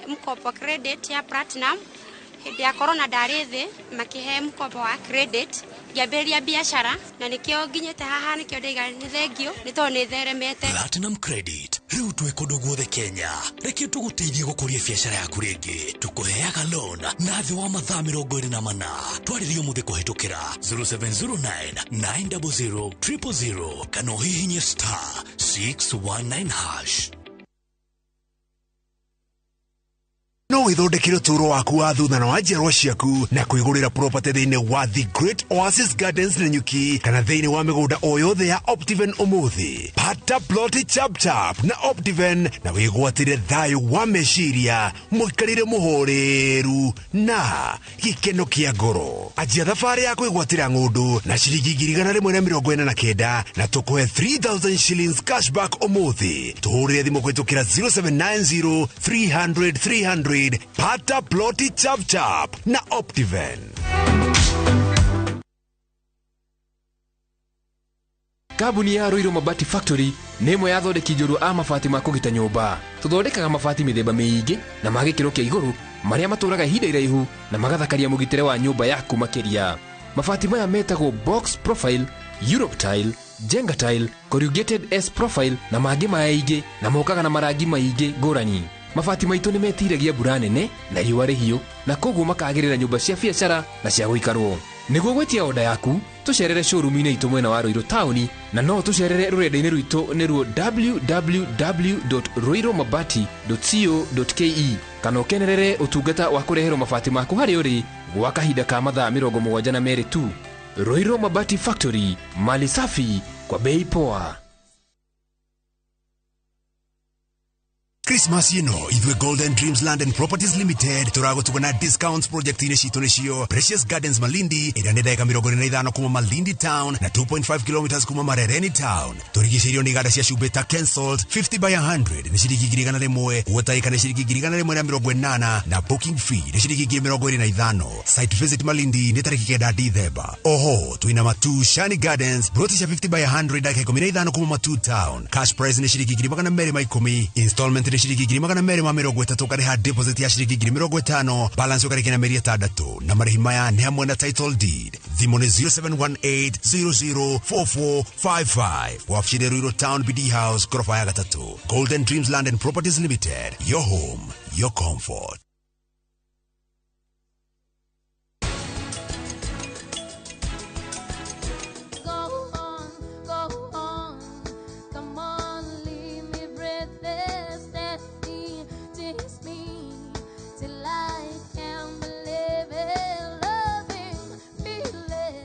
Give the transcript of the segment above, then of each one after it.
mkopo credit ya Platinum hindi ya corona ndarithi makihe mkopo wa credit yaberia biashara na nikio nginyete haha nikio ndaiga ni thengio ni to ni theremete. Platinum Credit riu twikondo guothe Kenya reke tuguteithie gukuria biashara yaku ringi tukuheaga loan na thi wa mathaa 24 twaririo muthe kuhitukira 0709 900 000 kana hihinye *619#. No ithondekire turo waku wa thuthana wa njerwa ciaku na kwigurira property thiini wa The Great Oasis Gardens na Nyuki kana thiini wa migunda o yothe ya Optiven umuthi. Pata ploti chap chap na Optiven na wigwatire thayo wa meciria muikarire muhoreru na gikeno kia ngoro. Ajia thabari ya kwigwatira ngundu na ciringi 149 na tukuhe 3000 shillings cashback umuthi. Tuhurire thimu kwitukira 0790 300 300. Pata ploti chap chap na Optiven. Kabuni ya Roiro Mabati Factory nemo ya thondeki njuru a mabati ma kugita nyumba. Tuthondekaga mabati mithemba miingi na magikiro kia iguru maria maturaga ihinda iraihu na magathakaria mugitire wa nyumba yaku makiria. Mabati maya metagwo box profile, Europe tile, Jenga tile, corrugated S profile na mangi maingi na mokaga na marangi maingi ngurani. Mabati maitu ni metiragia mbura nene na riũa rĩhiũ na koguo makagĩrĩra nyũmba cia biacara na cia gũikarwo. Nĩguo gwetia oda yaku tucerere showroom-inĩ itũ mwena wa Roiro Town na no tucerere rũrenda-inĩ rwitũ nĩruo www.roiromabati.co.ke kana ũkenerere ũtungata wa kũreherwo mabati maku harĩ ũrĩ gwa kahinda ka mathaa 72 tu. Roiro Mabati Factory, mali safi kwa bei poa. Christmas ithwe Golden Dreams Land and Properties Limited turago tukona discounts project citu nicio Precious Gardens Malindi ira nĩ ndagĩka 45 kuma Malindi Town na 2.5 kilometers kuma Marereni Town. Turigicĩirio nĩ iganda cia Shubeta cancelled 50 by 100 nĩ ciringi 1,100 gũtaĩka nĩ ciringi 1,180 na booking fee nĩ ciringi 25,000. Site visit Malindi nĩ tarĩki 9 December. Oho twina Matu Shani Gardens broti cia 50 by 100 ndagĩka 15 kuma Matu Town. Cash price nĩ ciringi 2,210. Installment shiringi 230 kariha deposit ya shiringi 50 balance ukariki na meri 6 na marihi maya ni hamwe na title deed. Thimu ni 0718004455 wafshire Roiro Town BD House ghorofa ya 3. Golden Dreams Land and Properties Limited, your home, your comfort.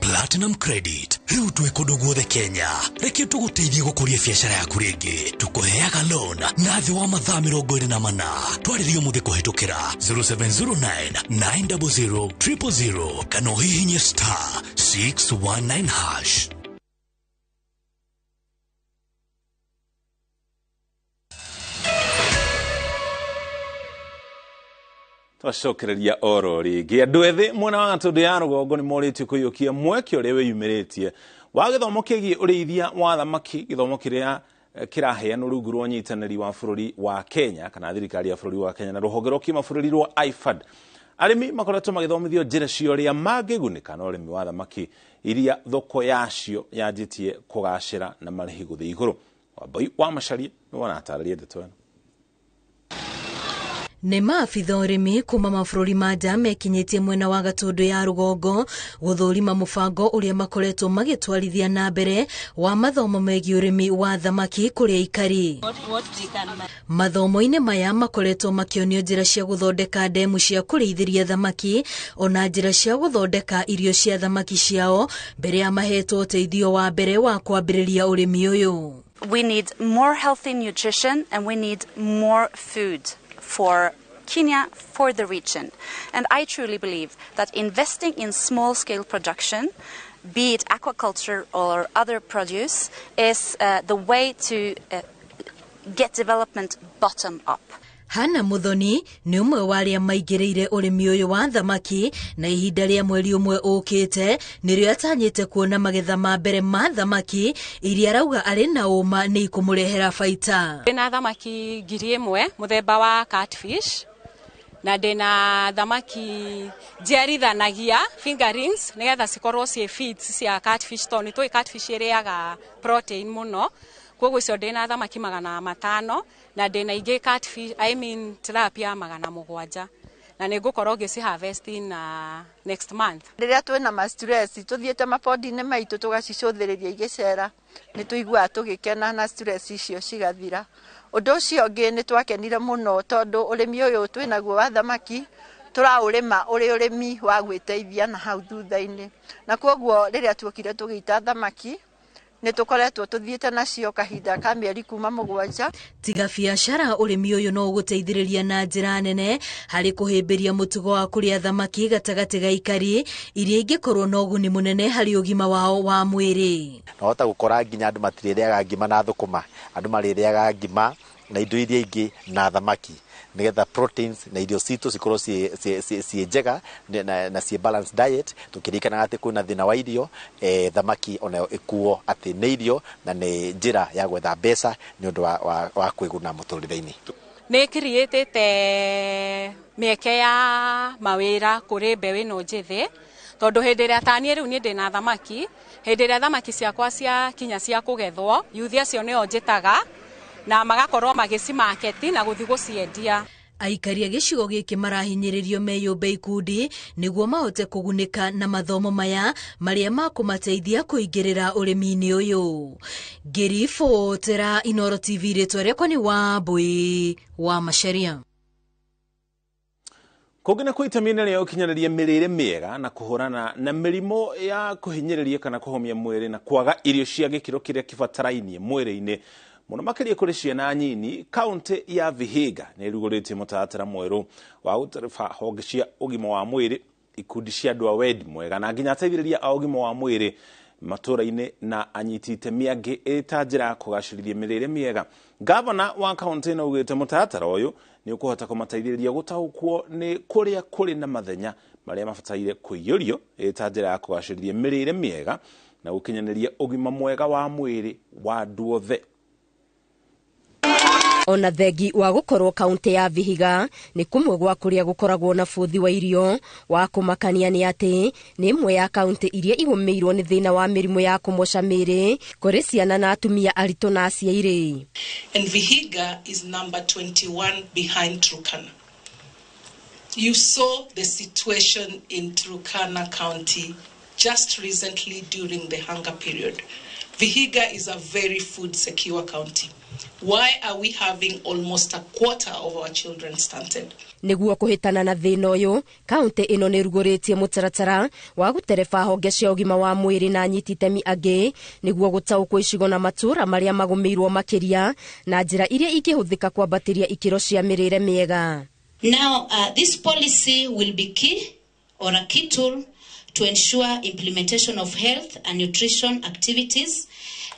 Platinum Credit riu twikondo guothe Kenya reke tuguteithie gukuria biashara yaku ringi tukuheaga loan na thi wa mathaa 24 twaririo muthe kuhitukira 0709 900 000 kana hihinye *619#. Twacokereria oro ringi andu ethi mwena wa Gatundu ya Rugongo ni moritio kuyukia mweke uria wiyumiritie wa githomo kigie urithia wa thamaki, githomo kiria kiraheanwo rungu rwa nyitanĩri wa bũrũri wa Kenya kana thirikari ya bũrũri wa Kenya na rũhonge rwa kimabũrũri rwa IFAD. Arĩmi makoretwo magithomithio njĩra cio ria mangĩgunĩka na ũrĩmi wa thamaki iria thoko yacio yanjĩtie kũgacĩra na marĩhi gũthiĩ igũrũ. Wambui wa Macharia nĩ wanatarĩria ndeto ĩno. Nĩ maabitha ũrĩmi kuma mabũrũri ma nja mekinyĩtie mwena wa Gatundu ya Rugongo gũthũrima mũbango ũrĩa makoretwo magĩtwarithia na mbere wa mathomo megiĩ ũrĩmi wa thamaki kũrĩa ikari. Mathomo-inĩ maya makoretwo makĩonio njĩra cia gũthondeka ndemu cia kũrĩithĩria thamaki ona njĩra cia gũthondeka irio cia thamaki ciao mbere ya mahetwo ũteithio wa mbere wa kwambĩrĩria ũrĩmi ũyũ. We need more healthy nutrition and we need more food for Kenya, for the region. And I truly believe that investing in small-scale production, be it aquaculture or other produce, is the way to get development bottom up. Hana Muthoni nĩ ũmwe wa arĩa maingĩrĩire ũrĩmi ũyũ wa thamaki na ihinda rĩa mweri ũmwe ũkĩte nĩrĩo atanyĩte kuona magetha ma mbere ma thamaki iria arauga arĩ na ũma nĩ ikũmũrehera baita. Na thamaki 1,000 mũthemba wa catfish na ndina thamaki njiarithanagia fingerings nigetha cikorwo cie feeds cia catfish toni twi catfish iriaga protein muno koguo icio ndina thamaki 500 na ndina ingi catfish tilapia 700 na nigukorwo ngisi harvest in next month. Riria twina ma stress tuthiete mabodi-ini maitu tugacicuthiriria igicera ni tuigua tugikena na stress icio cigathira. Undu ucio ungi ni twakenire muno tondu urimi uyu twinaguo wa thamaki turaurima uri urimi wa gwiteithia na hau thutha-ini na koguo riria tuokire tugiita thamaki ni tukoretwo tuthiete nacio kahinda ka mieri kuma 7. Tiga biacara urimi uyu no guteithiriria na njira nene hari kuhimbiria mutugo wa kuria thamaki gatagati ga ikari iria ingikorwo na uguni munene hari ugima wao wa mwiri. No hota gukora nginya andu matiririaga ngima na thukuma, andu maririaga ngima na indo iria ingi na thamaki nigetha proteins na irio citu cikorwo cie njega na cie balanced diet tukirikana ati kuna thina wa irio thamaki ona ikuo ati ni irio na ni njira ya gwetha mbeca ni undu wa kwiguna muturire-ini. Ni created mieke ya mawira kuri mbewi no njithi tondu hindi ria tani riu ni ndina thamaki hindi ria thamaki ciakwa cia kinya cia kugethwo yuthi acio nio njitaga na magakorwo magicimarketi na guthi guciendia. Aikari a gicigo giki marahinyiririo meyumbe ikundi niguo mahote kugunika na mathomo maya maria makumateithia kuingirira urimi-ini uyu. Ngiribotera Inooro TV ritwa riakwa ni Wambui wa Macharia. Kugina kwa itamina leo kinyariria mirire miega na kuhurana na mirimo ya kuhinyiriria kana kuhomia mwiri na kwaga irio cia gikiro kiria kibatarainie mwiri-ini muno makiria kuri ciana nyini. Kaunti ya Vihiga ni ruguritie mutatara mweru wa gutarifa honge cia ugima wa mwiri ikundi cia andu a wendi mwega na nginya ateithĩrĩria a ugima wa mwiri matura-ini na anyiti itemi angi ita njira ya kugacĩrithia mirire miega. Gavana wa kaunti ĩno augĩte mutatara uyu ni ukuhota kumateithĩrĩria gutaukwo ni kuria kuri na mathenya maria mabataire kuiyũrio ita njira ya kugacĩrithia mirire miega na gukinyaniria ugima mwega wa mwiri wa andu othe. Ona thengi wa gukorwo kaunti ya Vihiga ni kumwe gwa kuria gukoragwo na buthi wa irio wa kumakania ni ati ni imwe ya kaunti iria igomeirwo ni thina wa mirimu ya kumoca miri kuri ciana na atumia arito na aciari. And Vihiga is number 21 behind Turkana. You saw the situation in Turkana County just recently during the hunger period. Vihiga is a very food secure county. Why are we having almost a quarter of our children stunted? Niguo kuhitana na thina uyu kaunti ino ni ruguritie mutaratara wa gutereba honge cia ugima wa mwiri na anyiti itemi angi niguo gutaukwo icigo na matura maria magumirwo makiria na njira iria ikihuthika kwambatiria ikiro cia mirire miega. Now this policy will be key or a key tool to ensure implementation of health and nutrition activities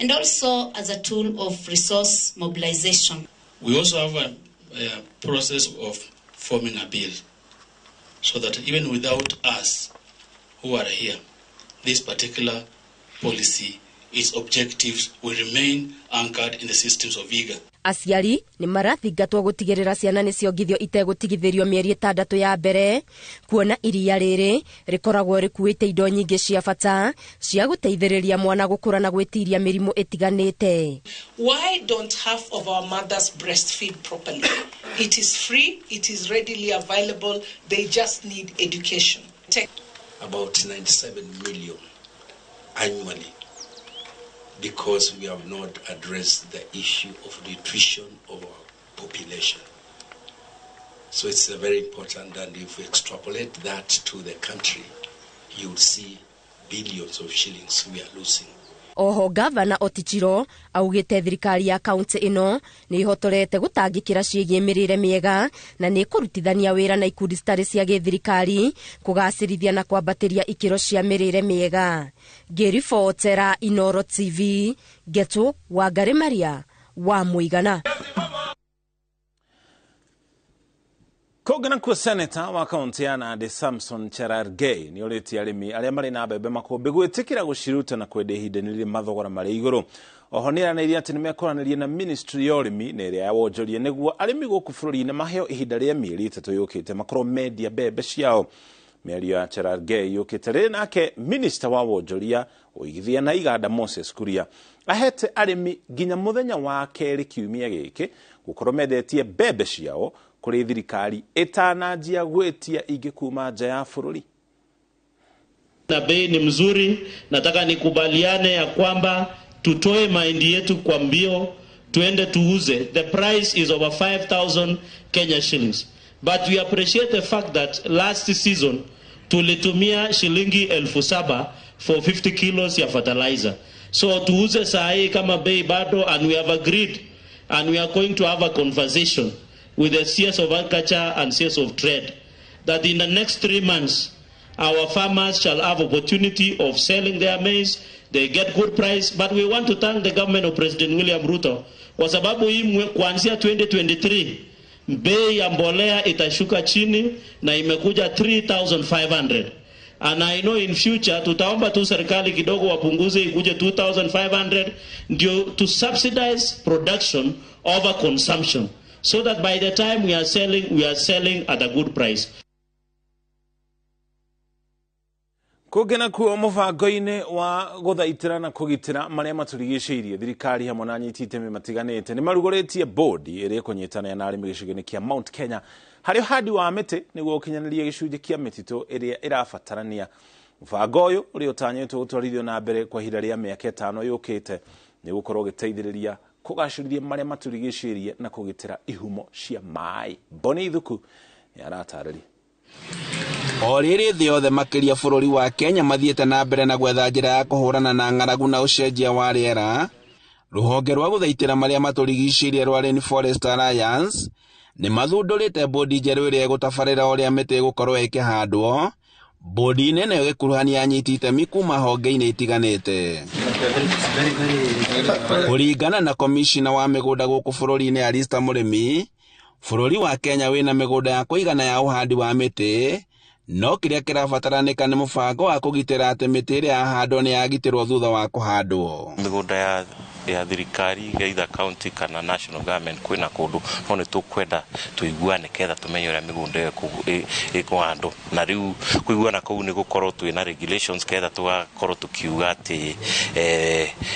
and also as a tool of resource mobilization. We also have a process of forming a bill so that even without us who are here, this particular policy, its objectives will remain anchored in the systems of Vihiga. Aciari ni marathingatwo gutigirira ciana ni ciongithio itegutigithirio mieri 6 ya mbere kuona iria riri rikoragwo rikuite indo nyingi cia bata cia guteithiriria mwana gukura na gwitiria mirimu itiganite. Why don't half of our mothers breastfeed properly? It is free, it is readily available, they just need education. About 97 million annually, because we have not addressed the issue of nutrition of our population. So it's very important, and if we extrapolate that to the country, you will see billions of shillings we are losing. Oho Gavana Otichiro augite thirikari ya kaunti ino ni ihotorete gutangikira ciigie mirire miega na ni kurutithania wira na ikundi citari cia githirikari kugacirithia na kwambatiria ikiro cia mirire miega. Ngiribotera Inooro TV Getu Wangari Maria wa Muigana. Kogana kwa senator wa kaunti ya Nandi Samson Cherargei ni oreti arimi aria mari na bebe makombe gwitikira gushiruta na kwende hidenire mathogora mari iguru. Oho ni araniria ati nimekoranirie na ministry ya urimi na iria yawonjorie niguo arimi guku bururi na maheo ihinda ria mieri 3 yukite makoro media bebe ciao. Mĩario ya Cherargei yukite ri nake minister wa wonjoria uigithia na iganda Moses Kuria ahete arimi ginya muthenya wa keri kiumia giki gukorwo mendetie bebe ciao kuri thirikari itanajia gwetia ingi kuma nja ya bururi. Na bei ni mzuri, nataka nikubaliane ya kwamba tutoe mahindi yetu kwa mbio tuende tuuze. The price is over 5,000 Kenya shillings. But we appreciate the fact that last season tulitumia shilingi 7,000 for 50 kilos ya fertilizer. So tuuze saa hii kama bei bado, and we have agreed and we are going to have a conversation with the CS of Agriculture and CS of Trade that in the next 3 months our farmers shall have opportunity of selling their maize, they get good price. But we want to thank the government of President William Ruto kwa sababu hii kuanzia 2023 bei ya mbolea itashuka chini na imekuja 3,500. And I know in future tutaomba tu serikali kidogo wapunguze ikuje 2,500 ndio to subsidize production over consumption, so that by the time we are selling at a good price. Kugena kuo mubango-ini wa guthaitira na kugitira maria maturigiciirie thirikari hamwe na anyiti itemi matiganite ni marugoretie bodi iri kunyitana na arimi gicigini kia Mount Kenya hario hadi wa miti niguo kinyaniria gicunji kia mititu iria irabatarania. Mubango uyu uri utanyitwo gutwarithio na mbere kwa ihinda ria miaka 5 yukite ni gukorwo giteithiriria kugacirithia maria maturigiciirie na kugitira ihumo cia mai. Boni Thuku yaratarĩria. Oriri thĩ yothe makĩria bũrũri wa Kenya mathiĩte na mbere na gwetha njĩra ya kũhũrana na ng'aragu na ũcenjia wa rĩera. Rũhonge rwa gũthaitĩra marĩa matũrigicĩirie rwa Rainforest Alliance nĩ mathundũrĩte bodi njerũ ĩrĩa ĩgũtabarĩra ũrĩa mĩtĩ ĩgũkorwo ĩkĩhandwo. Bodi nene ĩgĩkuruhania anyiti itemi kuma honge-inĩ itiganĩte. Kũringana na komishina wa mĩgũnda gũkũ bũrũri-inĩ Alistair Mũrĩmi, bũrũri wa Kenya wĩna mĩgũnda ya kũigana ya ũhandi wa mĩtĩ, no kĩrĩa kĩrabataranĩka nĩ mũbango wa kũgitĩra atĩ mĩtĩ ĩrĩa yahandwo nĩ yagitĩrwo thutha wa kũhandwo. Mĩgũnda ya thirikari either county kana national government kwĩna kũndũ no nĩ tũkwenda tũiguane ketha tũmenye ũrĩa mĩgũnda ĩkũhandwo, na rĩu kũiguana kũu nĩ gũkorwo twĩna regulations ketha tũgakorwo tũkiuga atĩ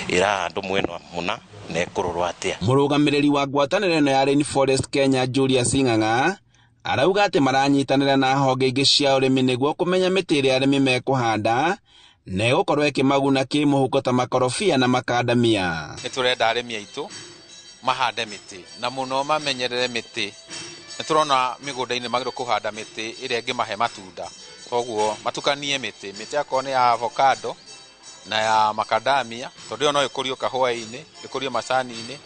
ĩrahandwo mwena mũna na ĩkũrorwo atĩa. Mũrũgamĩrĩri wa ngwatanĩro ĩno ya Rainforest Kenya Julius Ing'ang'a arauga atĩ maranyitanĩra na honge ingĩ cia ũrĩmi nĩguo kũmenya mĩtĩ ĩrĩa arĩmi mekũhanda na ĩgũkorwo ĩkĩmaguna kĩmũhuko ta makorobia na makandamia. Nĩtũrenda arĩmi aitũ mahande mĩtĩ na mũno mamenyerere mĩtĩ. Nĩtũrona mĩgũnda-inĩ magĩrĩirwo kũhanda mĩtĩ ĩrĩa ĩngĩmahe matunda, koguo matukanie mĩtĩ akorwo nĩ ya avocado na ya makadamia, tondũ ĩyo no ĩkũrio kahũa-inĩ, ĩkũrio macani-inĩ.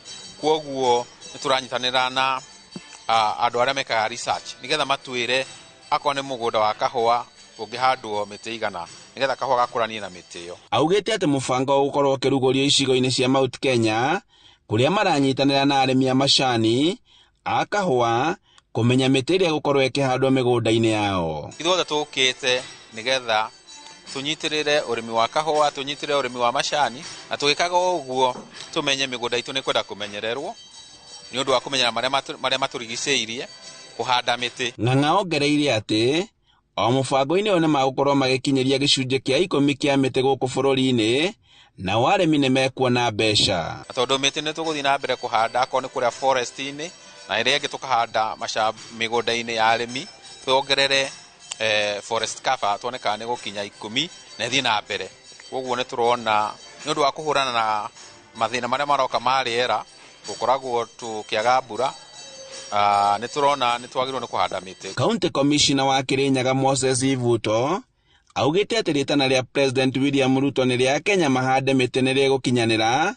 Koguo nĩtũranyitanĩra na andũ arĩa mekaga research nigetha matwĩre akorwo nĩ mũgũnda wa kahũa ũngĩhandwo mĩtĩ igana nigetha kahũa gakũranie na mĩtĩ ĩyo. Augĩte atĩ mũbango ũgũkorwo ũkĩrugũrio icigo-inĩ cia Mount Kenya kũrĩa maranyitanĩra na arĩmi a macani a kahũa kũmenya mĩtĩ ĩrĩa ĩgũkorwo ĩkĩhandwo mĩgũnda-inĩ yao. Ithuothe tũkĩte nigetha tunyitĩrĩre ũrĩmi wa kahũa, tunyitĩrĩre ũrĩmi wa macani, na tũgĩkaga ũguo tũmenye mĩgũnda itũ nĩ kwenda kũmenyererwo nĩ ũndũ wa kũmenyera marĩa matũrigicĩirie kũhanda mĩtĩ. Ng'ang'a ongereire atĩ o mũbango-inĩ ũyũ nĩ magũkorwo magĩkinyĩria gĩcunjĩ kĩa 10 kĩa mĩtĩ gũkũ bũrũri-inĩ, nao arĩmi nĩ mekuona mbeca. Tondũ mĩtĩ nĩ tũgũthiĩ na mbere kũhanda akorwo nĩ kũrĩa forest-inĩ na ĩrĩa ĩngĩ tũkahanda mĩgũnda-inĩ ya arĩmi, twongerere forest cover tuone kana nĩ gũkinya 10 na ĩthiĩ na mbere. Koguo nĩ tũrona nĩ ũndũ wa kũhũrana na mathĩna marĩa maroka ma rĩera gũkoragwo tũkĩaga mbura, nĩ tũrona nĩ twagĩrĩirwo nĩ kũhanda mĩtĩ. County Commissioner wa Kirinyaga Moses Ivuto augĩte atĩ rĩtana rĩa President William Ruto nĩ rĩa Kenya mahande mĩtĩ nĩ rĩgũkinyanĩra,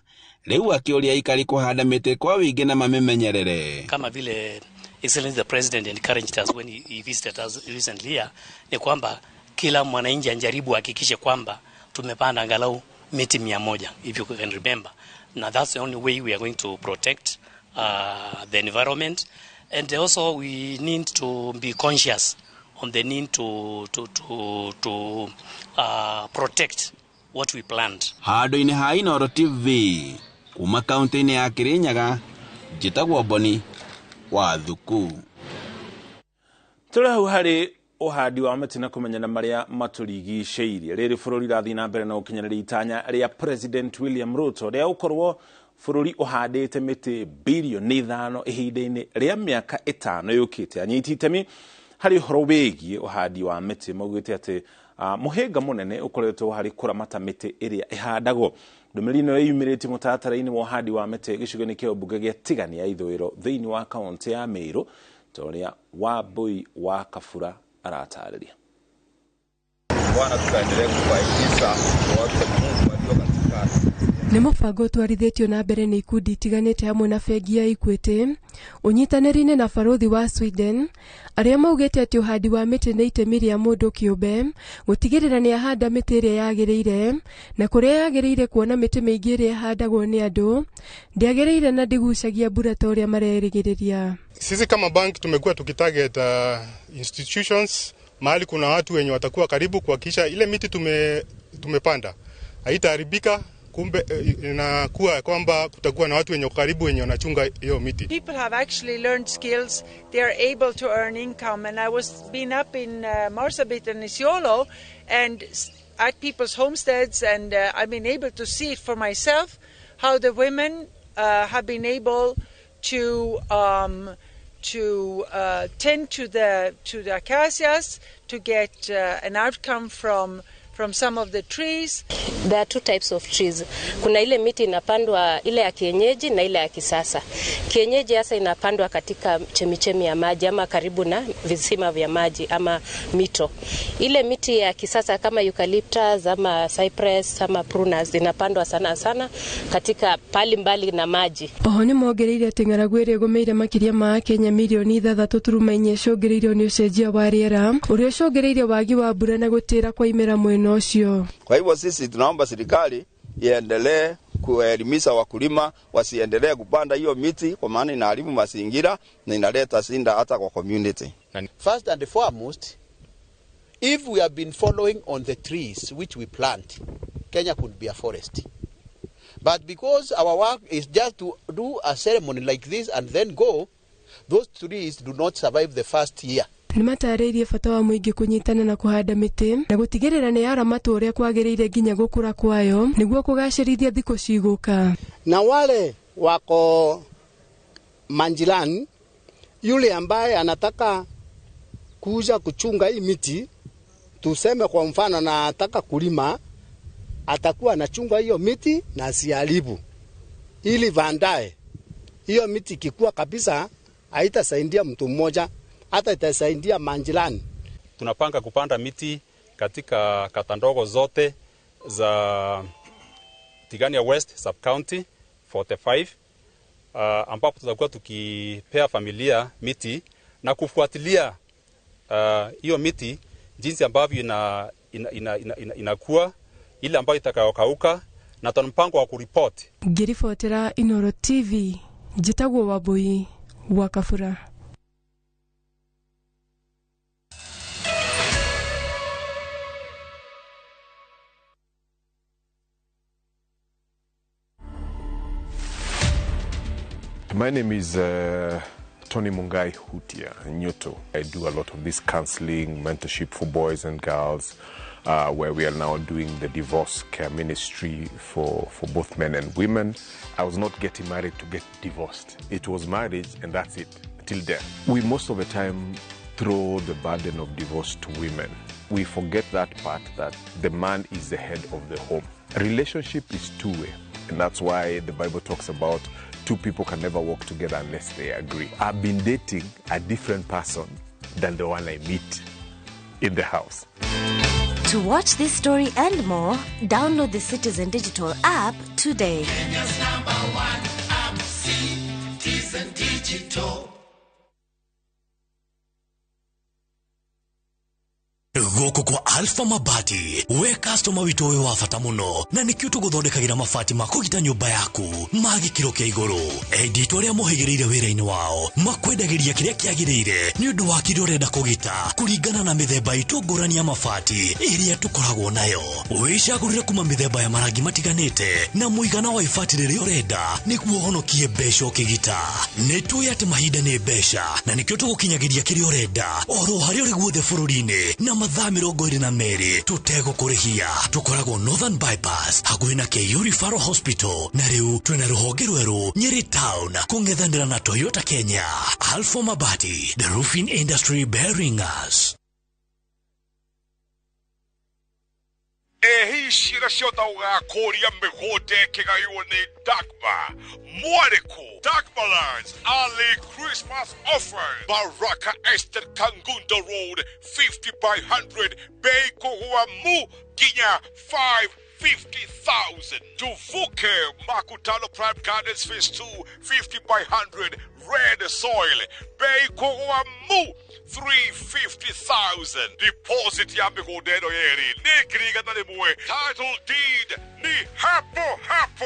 rĩu akĩũria aikari kũhanda mĩtĩ kwa wĩingĩ na mamĩmenyerere. Kama vile Excellency the President encouraged us when he visited us recently here, ni kwamba kila mwananchi anjaribu hakikishe kwamba tumepanda angalau miti 100, if you can remember. Now that's the only way we are going to protect the environment And also we need to be conscious on the need to protect what we plant. Handũ-inĩ ha Inooro TV kuma kaunti-inĩ ya Kirinyaga, njĩtagwo Boni wa Thuku. Tũrĩ hau harĩ ũhandi wa mĩtĩ na kũmenyana marĩa matũrigicĩirie. Rĩrĩ bũrũri rathiĩ na mbere na gũkinyanĩria itanya rĩa President William Ruto rĩa gũkorwo bũrũri ũhandĩte mĩtĩ bilioni 5 ihinda-inĩ rĩa mĩaka 5 yũkĩte. Anyiti itemi harĩ ũhoro wĩgiĩ ũhandi wa mĩtĩ maugĩte atĩ mũhĩnga mũnene ũkoretwo harĩ kũramata mĩtĩ ĩrĩa ĩhandagwo. Ndũmĩrĩri ĩno yumĩrĩte mũtaratara-inĩ wa ũhandi wa mĩtĩ gĩcigo-inĩ kĩa ũmbunge gĩa Tigania ya ithũĩro thĩinĩ wa kaunti ya Meru, torĩa Wambui wa Kabura aratarĩria. Bwana, tukaendelee kufaidisha wote Mungu walio katikati. Nĩ mũbango ũtwarithĩtio na mbere nĩ ikundi itiganĩte hamwe na bengi ya Equity ũnyitanĩri-inĩ na barothi wa Sweden arĩa maugĩte atĩ ũhandi wa mĩtĩ nĩ itemi rĩa mũndũ kĩũmbe gũtigĩrĩra nĩ ahanda mĩtĩ ĩrĩa yagĩrĩire na kũrĩa yagĩrĩire kuona mĩtĩ mĩingĩ ĩrĩa ihandagwo nĩ andũ ndĩagĩrĩire na ndĩgucagia mbura ta ũrĩa marerĩgĩrĩria. Sisi kama bank tumekuwa tukitarget institutions mahali kuna watu wenye watakuwa karibu kuhakikisha ile miti tumepanda haitaharibika. Kumbe inakuwa kwamba kutakuwa na watu wenye karibu wenye wanachunga hiyo miti. People have actually learned skills, they are able to earn income, and I was been up in Marsabit and Isiolo and at people's homesteads, and I've been able to see it for myself how the women have been able to tend to the acacias to get an outcome from some of the trees. There are two types of trees. Kuna ile miti inapandwa ile ya kienyeji na ile ya kisasa. Kienyeji hasa inapandwa katika chemichemi ya maji ama karibu na visima vya maji ama mito. Ile miti ya kisasa kama eucalyptus ama cypress ama prunus inapandwa sana sana katika pali mbali na maji. Oho nĩ mongereire atĩ ng'aragu ĩrĩa ĩgũmĩire makĩria ma Kenya milioni 3.4 ĩcũngĩrĩirio nĩ ũcenjia wa rĩera ũrĩa ũcũngĩrĩirie wagi wa mbura na gũtĩra kwa imera mwena ũcio. Kwa hivyo sisi tunaomba serikali iendelee kuelimisha wakulima wasiendelee kupanda hiyo miti kwa maana inaharibu mazingira na inaleta shida hata kwa community. First and foremost, if we have been following on the trees which we plant, Kenya could be a forest. But because our work is just to do a ceremony like this and then go, those trees do not survive the first year. Nĩ matarĩirie bata wa mũingĩ kũnyitana na kũhanda mĩtĩ na gũtigĩrĩra nĩ yaramatwo ũrĩa kwagĩrĩire nginya gũkũra kwayo nĩguo kũgacĩrithia thikũ cigũka. Na wale wako manjirani, yule ambaye anataka kuja kuchunga hii miti, tuseme kwa mfano na ataka kulima, atakuwa anachunga hiyo miti na asiharibu, ili baadaye hiyo miti ikikua kabisa haitasaidia mtu mmoja, hata itasaidia manjirani. Tunapanga kupanda miti katika kata ndogo zote za Tigania West Sub County 45 ambapo tutakuwa tukipea familia miti na kufuatilia hiyo miti jinsi ambavyo inakuwa ile ambayo itakayokauka na tuna mpango wa kuripoti. Ngiribotera Inooro TV, njĩtagwo Wambui wa Kabura. My name is Tony Mungai Hutia Nyoto. I do a lot of this counseling, mentorship for boys and girls, where we are now doing the divorce care ministry for both men and women. I was not getting married to get divorced. It was marriage and that's it, till death. We most of the time throw the burden of divorce to women. We forget that part that the man is the head of the home. A relationship is two-way, and that's why the Bible talks about two people can never work together unless they agree. I've been dating a different person than the one I meet in the house. To watch this story and more, download the Citizen Digital app today. Kenya's #1 app, Citizen Digital. goko kwa Alpha Mabati we customer witu we wafata muno na nikio tuguthondekagira mabati makugita nyumba yaku magikiro kia iguru edito ria muhigirire wira-ini wao makwendagiria kiria kiagirire ni undu wa kirio renda kugita kuringana na mithemba itungurani ya mabati iria tukoragwo nayo wicagurire kuma mithemba ya marangi matiganite na muigana wa ibati riria urenda niguo honokie mbeca ukigita nitui ati mahinda ni mbeca na nikio tugukinyagiria kiria urenda oro haria uri guothe bururi-ini na mathaa 22 tutegukũrĩhia tukoragwo Northern Bypass hakuhĩ na KU Referral Hospital na riu twina ruhonge rweru Nyeri Town kung'ethanĩra na Toyota Kenya. Alpha Mabati, the roofing industry bearing us. Ehishira ciothe ugakuria migode kigaywo ni Dagmar Mwariko. Dagmar Lands early Christmas offer. Baraka Estate Kangundo Road 50 by 100 Bei Kohuamu Ginya 550,000. Tuvuke Makutano Prime Gardens Phase 2 50 by 100 Red Soil Bei Kohuamu 350,000. Deposit ya migodeno yeri nikiriga na mwe. Title deed ni hapo hapo.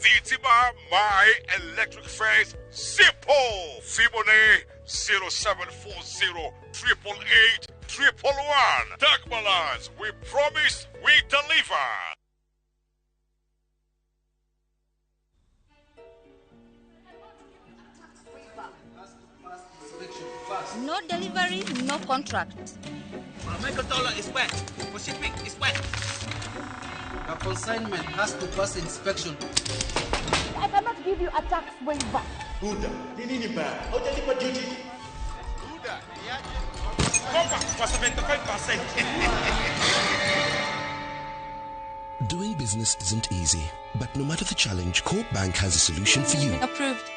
Vitima My Electric Face Simple. Fibone 0740 888 111. Dagmar Lands, we promise we deliver. No delivery, no contract. Michael Dollar is wet. For shipping is wet. The consignment has to pass inspection. I cannot give you a tax waiver. Buddha, nini ba? Hujalipa duty. Buddha, kwa 75%. Doing business isn't easy, but no matter the challenge, Coop Bank has a solution for you. Approved.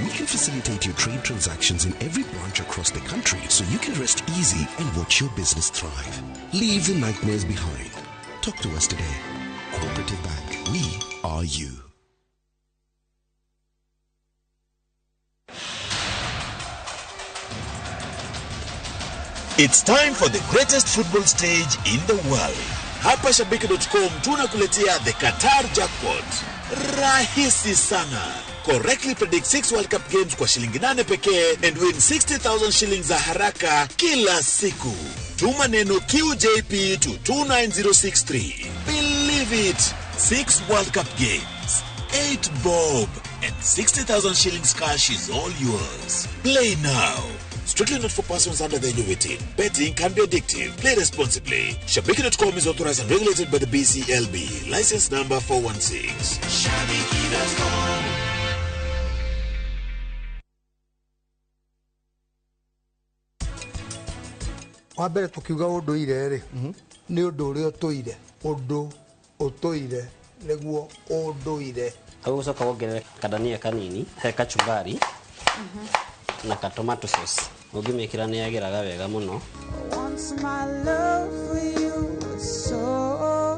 We can facilitate your trade transactions in every branch across the country so you can rest easy and watch your business thrive. Leave the nightmares behind. Talk to us today. Cooperative Bank. We are you. It's time for the greatest football stage in the world. Hapa Shabiki.com tunakuletea the Qatar Jackpot. Rahisi sana. Correctly predict 6 World Cup games kwa shilingi 8 pekee and win 60,000 shillings za haraka kila siku. Tuma neno QJP to 29063. Believe it. 6 World Cup games, 8 bob and 60,000 shillings cash is all yours. Play now. Strictly not for persons under the age of 18. Betting can be addictive. Play responsibly. Shabiki.com is authorized and regulated by the BCLB. License number 416. Shabiki.com. Wabere tukiuga unduire ri ni undu uri utuire utuire niguo unduire agucoka wongerere kadania kanini he kachumbari na ka tomato sauce ungimikira ni yagiraga wega muno. Once my love for you was so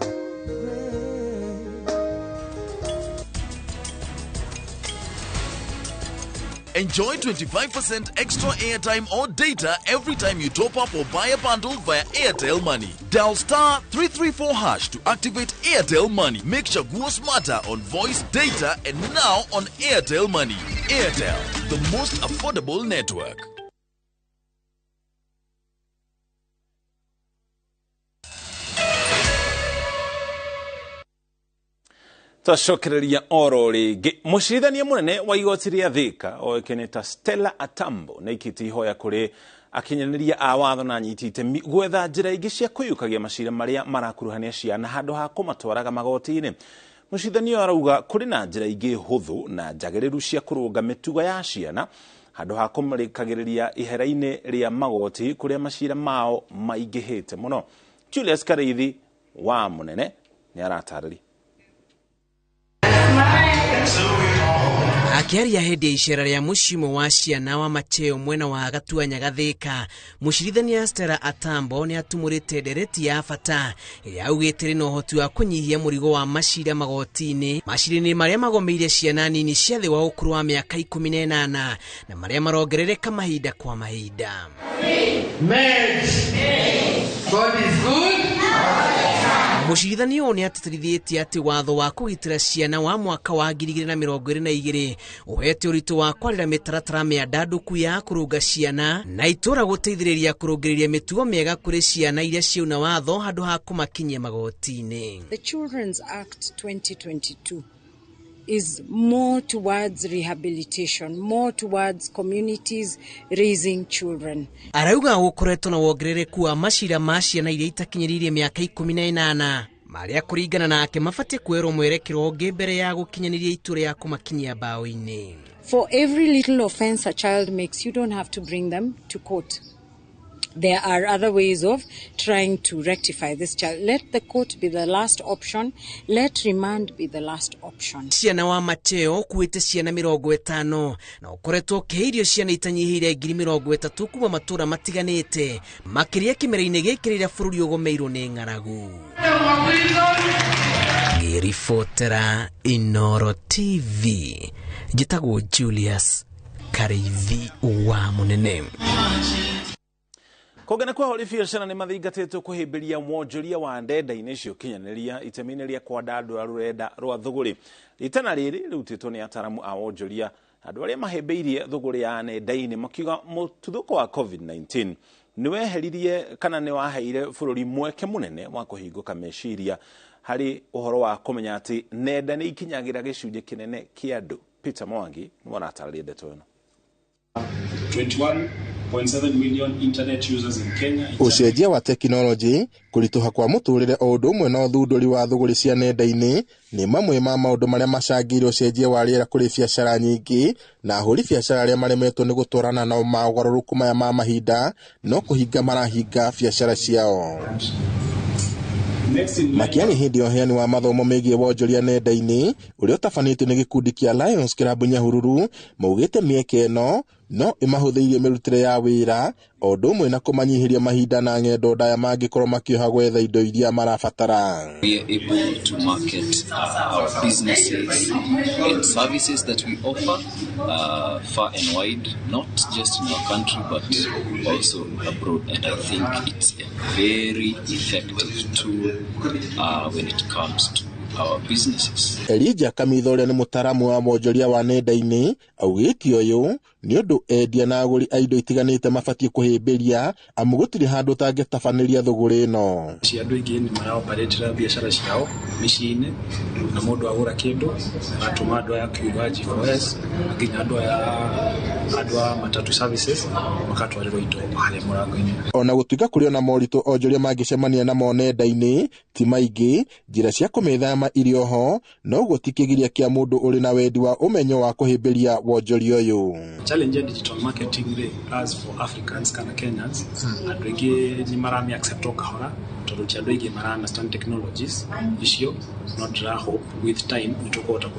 Enjoy 25% extra airtime or data every time you top up or buy a bundle via Airtel Money. Dial star 334 hash to activate Airtel Money. Make Chaguo smarter on voice, data and now on Airtel Money. Airtel, the most affordable network. Twacokereria oro ringi mucirithania munene wa igoti ria Thika oekeneta Stella Atambo na ikiti ihoya kuri akinyaniria a watho na anyiti itemi gwetha njira ingi cia kuyukagia macira maria marakuruhania ciana handu ha kumatwaraga magoti-ini. Mucirithania arauga kuri na njira ingi huthu na njagiriru cia kurunga mitugo ya ciana handu ha kumarikagiriria ihera-ini ria magoti kuria macira mao maingihite muno. Julius Karithi wa munene ni aratarĩria. Akiaria hĩndĩ ya icera rĩa mũcimo wa ciana wa Macheo mwena wa Gatuanya Gathĩka, mũcirithania Stella Atambo nĩ atumũrĩte ndereti ya bata ĩrĩa augĩte na ũhoti wa kũnyihia mũrigo wa macira magoti-inĩ macira-inĩ marĩa magomeire ciana nini cia thĩ wa ũkũrũ wa mĩaka 18 na marĩa marongerereka mahinda kwa mahinda. God is good. Mũcirithania ũyũ nĩ atĩtĩrithĩtie atĩ watho wa kũgitĩra ciana wa mwaka wa 2022 ũhete ũritũ wa kwarĩra mĩtaratara mĩandandũku ya kũrũnga ciana na itũra gũteithĩrĩria kũrũngĩrĩria mĩtugo mĩega kũrĩ ciana iria ciauna watho handũ ha kũmakinyia magoti-inĩ. The Children's Act 2022 is more towards rehabilitation, more towards communities raising children. Arauga gũkoretwo na wongerereku wa macira ma ciana iria itakinyĩrĩirie mĩaka 18 marĩa kũringana nake mabatie kuerwo mwerekero ũngĩ mbere ya gũkinyanĩria itua rĩa kũmakinyia mbaũ-inĩ. For every little offense a child makes, you don't have to bring them to court. There are other ways of trying to rectify this child. Let the court be the last option. Let remand be the last option. Ciana wa Macheo kuite ciana 50 na ukoretwo kĩhirio ciana itanyihĩire 30,000 kuma matũra matiganĩte makĩria kĩmera-inĩ gĩkĩ rĩrĩa bũrũri ũgomeirwo nĩ ng'aragu. Ngĩribotera Inooro TV, njĩtagwo Julius Kareithi wa Mũnene. Kũgena kwa hori biacara nĩ mathingatĩtwo kũhĩmbĩria wonjoria wa ndenda-inĩ cio kinyanĩria itemi-inĩ rĩa kwanda andũ a rũrenda rwa thũgũrĩ. Itana rĩrĩ rĩrutĩtwo nĩ ataramu a wonjoria andũ arĩa mahĩmbĩirie thũgũrĩ ya nenda-inĩ makiuga mũtuthũko wa COVID-19 nĩweheririe kana nĩwaheire bũrũri mweke mũnene wa kũhingũka meciria harĩ ũhoro wa kũmenya atĩ nenda nĩ ikinyagĩra gĩcunjĩ kĩnene kĩa andũ. Peter Mwangi nĩ aratarĩria ndeto ĩno. 21.7 million internet users in Kenya. Ucenjia wa tekinoronjĩ kũritũha kwa mũtũrĩre o ũndũ ũmwe na ũthundũri wa thũgũrĩ cia nenda-inĩ nĩ mamwe ma maũndũ marĩa macangĩire ũcenjia wa rĩera kũrĩ biacara nyingĩ na ahũri biacara arĩa maremetwo nĩ gũtwarana na mogarũrũku maya ma mahinda no kũhinga marahinga biacara ciao. Makiani hĩndĩ ya ũheani wa mathomo megiĩ wonjoria nenda-inĩ ũrĩa ũtabanĩtio nĩ gĩkundi kĩa Lions Club Nyahururu maugĩte mĩeke ĩno no ĩmahũthĩirie mĩrutĩre ya wĩra o ũndũ ũmwe na kũmanyihĩria mahinda na ng'endo ndaya mangĩkorwo makĩoha gwetha indo iria marabatara. We are able to market our businesses and services that we offer far and wide, not just in our country but also abroad, and I think it's a very effective tool when it comes to our businesses. Elijah Kamitho ũrĩa nĩ mũtaramu wa wonjoria wa nenda-inĩ augĩte ũyũ nĩ ũndũ endia na agũri a indo itiganĩte mabatie kũhĩmbĩria amu gũtirĩ handũ tangĩtabanĩria thũgũrĩ ĩno. Andũ aingĩ nĩ maraoperate biacara ciao mĩciĩ-inĩ na mũndũ agũra kĩndũ atũma andũ aya kiuga G4S nginya andũ a matatu services makatwarĩrwo indo harĩa mũrango-inĩ. Ona gũtuĩka kũrĩ na moritũ onjoria mangĩcemania namo nenda-inĩ ti maingĩ, njĩra cia kũmethema irĩ oho no gũtikĩgiria kĩa mũndũ ũrĩ na wendi wa ũmenyo wa kũhĩmbĩria wonjoria ũyũ. Challenge digital marketing as for Africans kana Kenyans andũ aingĩ nĩ marami accept okahora tondũ andũ aingĩ mara understand technologies icio not hope with time nĩtũkũhota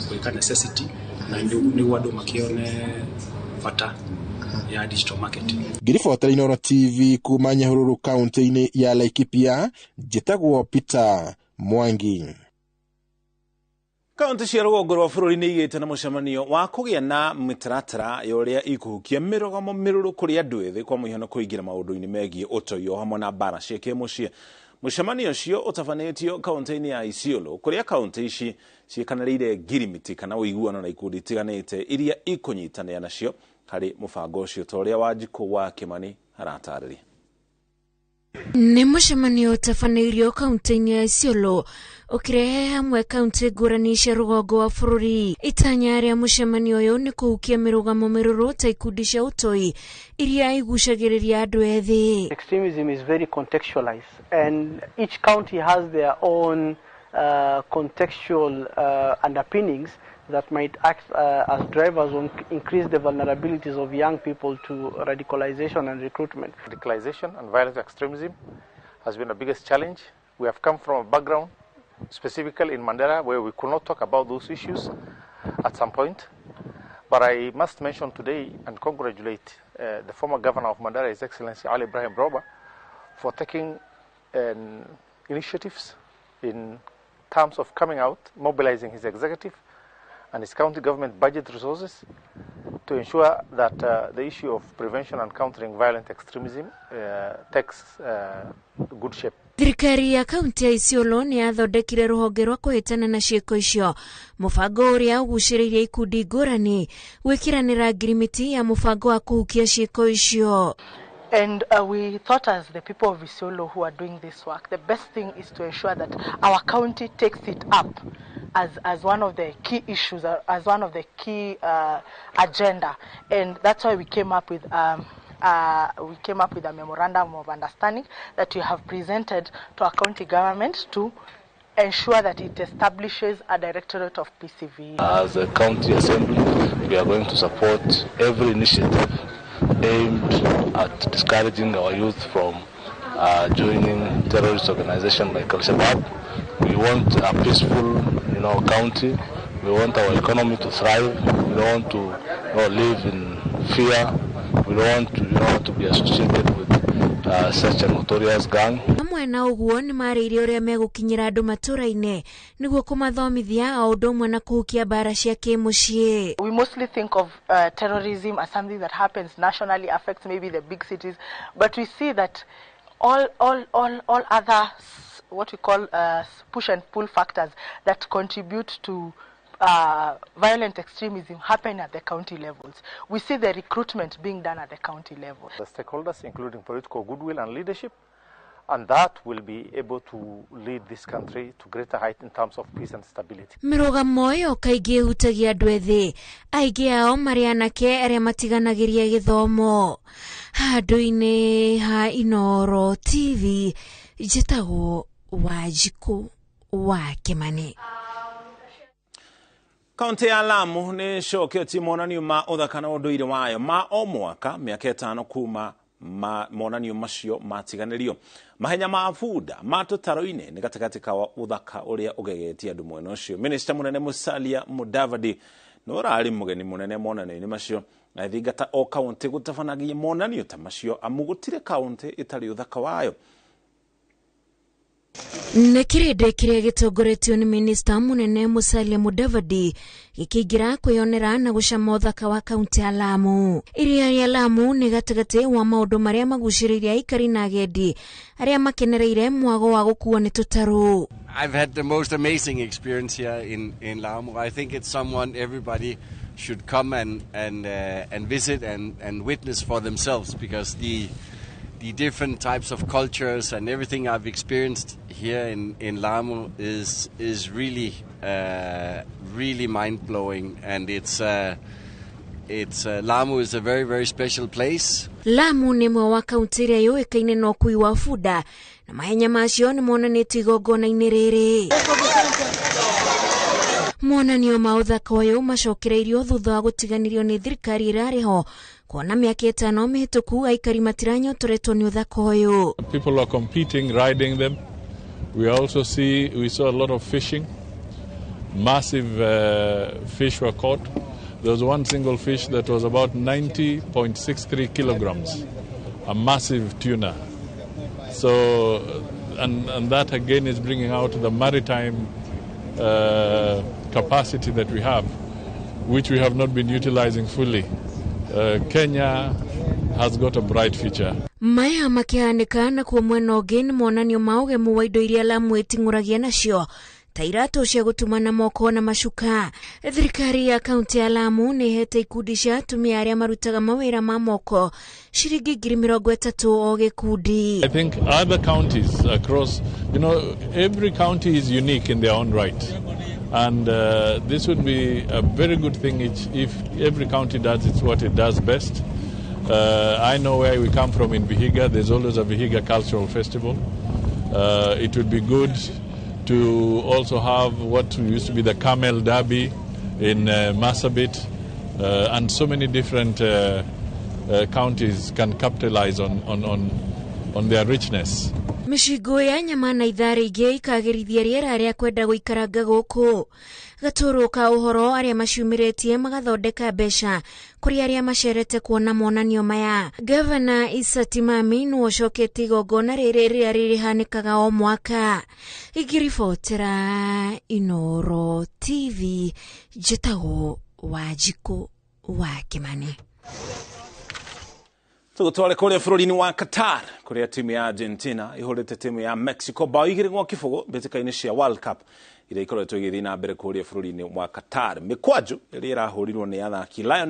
kũĩka necessity na nĩguo andũ makione bata ya digital marketing. Ngiribotera Inooro TV kuma Nyahururu kaunti-inĩ ya Laikipia, njĩtagwo Peter Mwangi. Kaunti cia rũgongo rwa bũrũri nĩ igĩte na mũcemanio wa kũgĩa na mĩtaratara ya ũrĩa ikũhukia mĩrũgamo mĩrũrũ kũrĩ andũ ethĩ kwa mũhiano kũingĩra maũndũ-inĩ megiĩ ũtoi hamwe na mbara cia kĩmũciĩ. Mũcemanio ũcio ũtabanĩtio kaunti-inĩ ya Isiolo kũrĩa kaunti ici ciĩkanĩrĩire ngirimiti kana ũiguano na ikundi itiganĩte iria ikũnyitanĩra nacio harĩ mũbango ũcio ta ũrĩa Wanjikũ wa Kĩmani aratarĩria. Nĩ mũcemanio ũtabanĩirio kaunti-inĩ ya Isiolo ũkĩrehe hamwe kaunti ngũrani cia rũgongo wa bũrũri. Itanya rĩa mũcemanio ũyũ nĩ kũhukia mĩrũgamo mĩrũrũ ta ikundi cia ũtoi iria igucagĩrĩria andũ ethĩ. Extremism is very contextualized and each county has their own contextual underpinnings that might act as drivers on increase the vulnerabilities of young people to radicalization and recruitment. Radicalization and violent extremism has been the biggest challenge. We have come from a background, specifically in Mandera, where we could not talk about those issues. at some point. But I must mention today and congratulate the former governor of Mandera, His Excellency Ali Ibrahim Roba, for taking initiatives in terms of coming out, mobilizing his executive and his county government budget resources to ensure that the issue of prevention and countering violent extremism takes good shape. Thirikari ya kaunti ya Isiolo ni yathondekire ruhonge rwa kuhitana na ciiko icio, mubango uria uguciririe ikundi ngurani gwikiranira ngirimiti ya mubango wa kuhukia ciiko icio. And we thought, as the people of Isiolo who are doing this work, the best thing is to ensure that our county takes it up as one of the key issues, as one of the key agenda. And that's why we came up with a memorandum of understanding that we have presented to our county government to ensure that it establishes a directorate of PCV. As a county assembly, we are going to support every initiative aimed at discouraging our youth from joining terrorist organizations like Al-Shabaab. We want a peaceful, county. We want our economy to thrive. We don't want to live in fear. We don't want to be associated with such a notorious gang. Amwe na uguo ni mariire uria megukinyira andu matura-ine niguo kumathomithia o undu umwe na kuhukia bara cia kimucii. We mostly think of terrorism as something that happens nationally, affects maybe the big cities, but we see that all other what we call push and pull factors that contribute to violent extremism happen at the county levels. We see the recruitment being done at the county level. The stakeholders, including political goodwill and leadership, and that will be able to lead this country to greater height in terms of peace and stability. Mirugamo iyo kaingĩ hutagia andu ethĩ, aingĩ ao marĩ anake arĩa matiganagiria gĩthomo. Handũ-inĩ ha Inooro TV, njĩtagwo Wanjiku wa Kimani. Kaunti ya Lamu ni coketie monanio ma uthaka na unduire wayo ma o mwaka miaka 5 kuma monanio macio matiganirio. Mahenya ma bunda matutaro-ine ni gatagati ka uthaka uria ugegetie andu mwena ucio. Minister munene Musalia Mudavadi no rari mugeni munene monanio-ini macio na thingata o kaunti gutafanagia monanio ta macio amugutire kaunti itari uthaka wayo. Nekirinde kiria gitongoretio ni Minister munene Musalia Mudavadi gikingira kwiyonera na gucama uthaka wa kaunti ya Lamu. Iria ya Lamu ni gatagati wa maundu maria maguciriria aikari na agendi aria makenereire mwago wa gukua ni tutaru. I've had the most amazing experience here in Lamu. I think it's someone everybody should come and visit and witness for themselves, because the different types of cultures and everything I've experienced here in Lamu is really really mind-blowing, and it's Lamu is a very, very special place. Lamu ni mwe wa kaunti iria yuikaine na ukui wa bunda na mahenya macio ni monanĩtio igongona-inĩ rĩrĩ. Monanio ma uthaka ũyũ macokereirio thutha wa gũtiganirio nĩ thirikari ĩrarĩ ho kuona mĩaka 5 mĩhĩtũku aikari matiranyotoretwo nĩ uthaka ũyũ. People are competing, riding them. We saw a lot of fishing. Massive fish were caught. There was one single fish that was about 90.63 kilograms, a massive tuna. So, and that again is bringing out the maritime capacity that we have, which we have not been utilizing fully. Kenya has got a bright future. Maya makihanĩka na kuo mwena ũngĩ nĩ monanio ma ũgemu wa indo iria Lamu ĩting'ũragia nacio ta iratũ cia gũtuma na moko na macuka. Thirikari ya kaunti ya Lamu nĩ ĩhete ikundi cia atumia arĩa marutaga mawĩra ma moko ciringi 30,000 o gĩkundi. I think other counties across, every county is unique in their own right. And this would be a very good thing if every county does what it does best. I know where we come from in Vihiga. There's always a Vihiga Cultural Festival. It would be good to also have what used to be the Camel Derby in Marsabit, and so many different counties can capitalize on their richness. Mishigo ya nyama na ithare ingĩ ikagĩrithia rĩera rĩa kwenda gũikaranga gũkũ. Gatũrũ ka ũhoro arĩa maciumĩrĩtie magathondeka mbeca kũrĩ arĩa macerete kuona monanio maya. Gavana Issa Timami nĩwocokete igongona rĩrĩ rĩrĩa rĩhanĩkaga o mwaka. Ingĩribotera Inooro TV, njĩtagwo Wanjikũ wa Kimani. Tũgũtware kũrĩa bũrũri-inĩ wa Qatar kũrĩa timu ya Argentina ihũrĩte timu ya Mexico bao 2-0 mbĩtĩka-inĩ cia World Cup iria ikoretwo igĩthiĩ na mbere kũrĩa bũrũri-inĩ wa Qatar. Mĩkwanjũ ĩrĩa ĩrahũrirwo nĩ athaki Lion